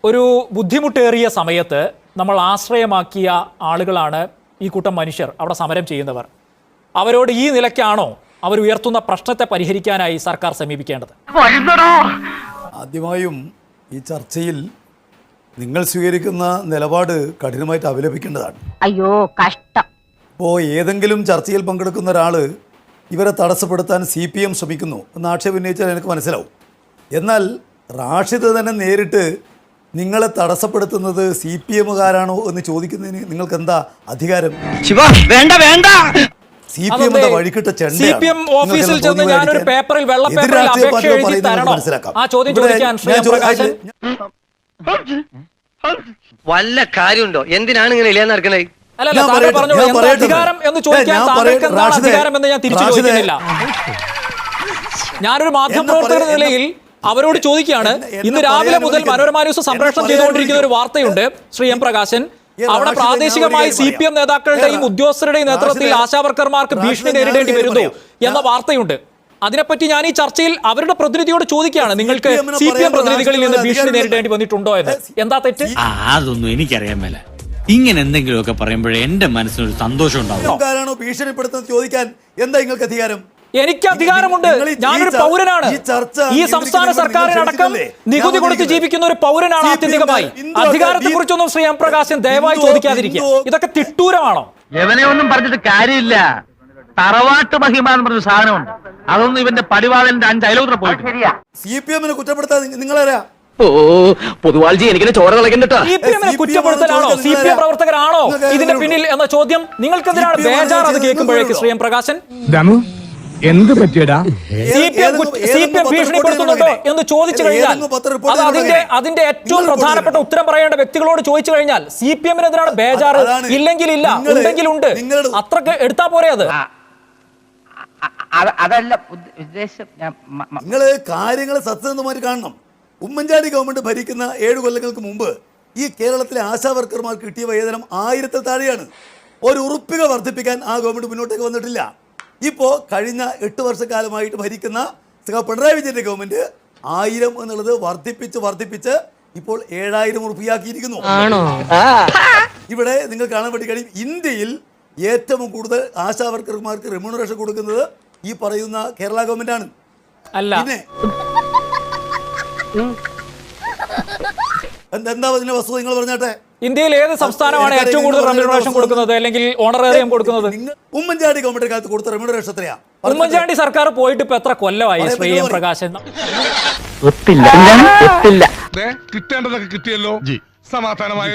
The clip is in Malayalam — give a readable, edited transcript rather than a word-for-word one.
ഒരു ബുദ്ധിമുട്ടേറിയ സമയത്ത് നമ്മൾ ആശ്രയമാക്കിയ ആളുകളാണ് ഈ കൂട്ടം മനുഷ്യർ, അവിടെ സമരം ചെയ്യുന്നവർ. അവരോട് ഈ നിലയ്ക്കാണോ അവർ ഉയർത്തുന്ന പ്രശ്നത്തെ പരിഹരിക്കാനായി സർക്കാർ സമീപിക്കേണ്ടത്? ആദ്യമായും ഈ ചർച്ചയിൽ നിങ്ങൾ സ്വീകരിക്കുന്ന നിലപാട് കഠിനമായിട്ട് അപലപിക്കേണ്ടതാണ്. അയ്യോ കഷ്ടം. ഇപ്പോൾ ഏതെങ്കിലും ചർച്ചയിൽ പങ്കെടുക്കുന്ന ഒരാൾ ഇവരെ തടസ്സപ്പെടുത്താൻ CPM ശ്രമിക്കുന്നു എന്ന് ആക്ഷേപം ഉന്നയിച്ചാൽ എനിക്ക് മനസ്സിലാവും. എന്നാൽ റാഷിദ് തന്നെ നേരിട്ട് നിങ്ങളെ തടസ്സപ്പെടുത്തുന്നത് CPMകാരാണോ എന്ന് ചോദിക്കുന്നതിന് നിങ്ങൾക്ക് എന്താ അധികാരം? CPM വഴിക്കിട്ട CPM ഓഫീസിൽ ചെന്ന് ഞാനൊരു പേപ്പറിൽ വെള്ളപ്പേപ്പറിൽ അപേക്ഷ എഴുതി തരണോ? ആ ചോദ്യം ചോദിക്കാൻ ശ്രീപ്രകാശൻ വല്ല കാര്യമുണ്ടോ? എന്തിനാണ് ഇങ്ങനെ ഇല്ലാന്ന് നടക്കണേ? അല്ലല്ല, താങ്കൾ പറഞ്ഞോളൂ, എന്താ അധികാരം എന്ന് ചോദിക്കാൻ താങ്കൾക്ക് എന്താണ് അധികാരം എന്ന് ഞാൻ തിരിച്ചു ചോദിക്കുന്നില്ല. ഞാനൊരു മാധ്യമപ്രവർത്തകർ എന്ന നിലയിൽ അവരോട് ചോദിക്കുകയാണ്. ഇന്ന് രാവിലെ മുതൽ മനോരമ ന്യൂസ് സംപ്രേഷണം ചെയ്തുകൊണ്ടിരിക്കുന്ന ഒരു വാർത്തയുണ്ട് ശ്രീ എം പ്രകാശൻ. അവിടെ പ്രാദേശികമായി CPM നേതാക്കളുടെയും ഉദ്യോഗസ്ഥരുടെയും നേതൃത്വത്തിൽ ആശാവർക്കർമാർക്ക് ഭീഷണി നേരിടേണ്ടി വരുന്നു എന്ന വാർത്തയുണ്ട്. അതിനെപ്പറ്റി ഞാൻ ഈ ചർച്ചയിൽ അവരുടെ പ്രതിനിധിയോട് ചോദിക്കുകയാണ്, നിങ്ങൾക്ക് CPM പ്രതിനിധികളിൽ നിന്ന് ഭീഷണി നേരിടേണ്ടി വന്നിട്ടുണ്ടോ എന്ന്. എന്താ തെറ്റ്? അതൊന്നും എനിക്കറിയാൻ മേല. ഇങ്ങനെ എന്തെങ്കിലുമൊക്കെ പറയുമ്പോഴേ എന്റെ മനസ്സിനൊരു സന്തോഷം ഉണ്ടാവും. ഭീഷണിപ്പെടുത്തുന്നത് ചോദിക്കാൻ എന്താ നിങ്ങൾക്ക് അധികാരം? എനിക്ക് അധികാരമുണ്ട്. ഞാനൊരു പൗരനാണ്. ഈ സംസ്ഥാന സർക്കാരിനടക്കം നികുതി കൊടുത്ത് ജീവിക്കുന്ന ഒരു പൗരനാണ്. ആത്യന്തികമായി അധികാരത്തെ കുറിച്ചൊന്നും ശ്രീ എം പ്രകാശൻ ദയവായി ചോദിക്കാതിരിക്കുക. ഇതൊക്കെ തിട്ടൂരമാണോ? ഇവനെ ഒന്നും പറഞ്ഞിട്ട് കാര്യമില്ല. തറവാട്ട് മഹിമ എന്ന് പറഞ്ഞ സാധനമുണ്ട്. അതൊന്നും ഇവന്റെ പടിവാളന്റെ 5 അയലോത്ര പോയിട്ട്. CPM കുറ്റപ്പെടുത്താൻ നിങ്ങളാരാ? പൊതുവാൾജി എനിക്കിനെ ചോര കളക്കണ്ടോ? കുറ്റപ്പെടുത്തലാണോ? CPM പ്രവർത്തകരാണോ ഇതിന്റെ പിന്നിൽ എന്ന ചോദ്യം നിങ്ങൾക്കെതിരാണ് ബേജാർ. അത് കേൾക്കുമ്പോഴേക്ക് ശ്രീ എം പ്രകാശൻ എന്ത് പറ്റിയടാ? CPM ഭീഷണിപ്പെടുത്തുന്നുണ്ടോ എന്ന് ചോദിച്ചു കഴിഞ്ഞാൽ അതിന്റെ ഏറ്റവും പ്രധാനപ്പെട്ട ഉത്തരം പറയേണ്ട വ്യക്തികളോട് ചോദിച്ചു കഴിഞ്ഞാൽ CPMനെതിരാണ് ബേജാർ. ഇല്ലെങ്കിൽ ഇല്ല, ഉണ്ടെങ്കിൽ ഉണ്ട്. അത്രക്ക് എടുത്താ പോരെ? അത് അതല്ല ഉദ്ദേശം. നിങ്ങള് കാര്യങ്ങൾ സത്യസന്ധമായിട്ട് കാണണം. ഉമ്മൻചാണ്ടി ഗവൺമെന്റ് ഭരിക്കുന്ന 7 കൊല്ലങ്ങൾക്ക് മുമ്പ് ഈ കേരളത്തിലെ ആശാവർക്കർമാർക്ക് കിട്ടിയ വേതനം 1000-ൽ താഴെയാണ്. ഒരു ഉറുപ്പിക വർദ്ധിപ്പിക്കാൻ ആ ഗവൺമെന്റ് മുന്നോട്ടേക്ക് വന്നിട്ടില്ല. ഇപ്പോൾ കഴിഞ്ഞ 8 വർഷക്കാലമായിട്ട് ഭരിക്കുന്ന പിണറായി വിജയന്റെ ഗവൺമെന്റ് 1000 എന്നുള്ളത് വർദ്ധിപ്പിച്ച് ഇപ്പോൾ 7000 ഉറുപ്പികയാക്കിയിരിക്കുന്നു. ഇവിടെ നിങ്ങൾ കാണാൻ വേണ്ടി കഴിയും, ഇന്ത്യയിൽ ഏറ്റവും കൂടുതൽ ആശാവർക്കർമാർക്ക് റെമ്യൂണറേഷൻ കൊടുക്കുന്നത് ഈ പറയുന്ന കേരള ഗവൺമെന്റ് ആണ്. അല്ല, എന്താ അതിന്റെ വസ്തുത നിങ്ങൾ പറഞ്ഞാട്ടെ? ഇന്ത്യയിൽ ഏത് സംസ്ഥാനമാണ് ഏറ്റവും കൂടുതൽ റെമ്യൂണറേഷൻ കൊടുക്കുന്നത് അല്ലെങ്കിൽ ഓണറേറിയം കൊടുക്കുന്നത്? ഉമ്മൻചാണ്ടി ഗവൺമെന്റ് കാലത്ത് കൊടുത്ത റെമ്യൂണറേഷൻ എത്രയാ? ഉമ്മൻചാണ്ടി സർക്കാർ പോയിട്ട് ഇപ്പൊ എത്ര കൊല്ലമായി ശ്രീ എം പ്രകാശൻ? കിട്ടേണ്ടതൊക്കെ കിട്ടിയല്ലോ, സമാധാനമായ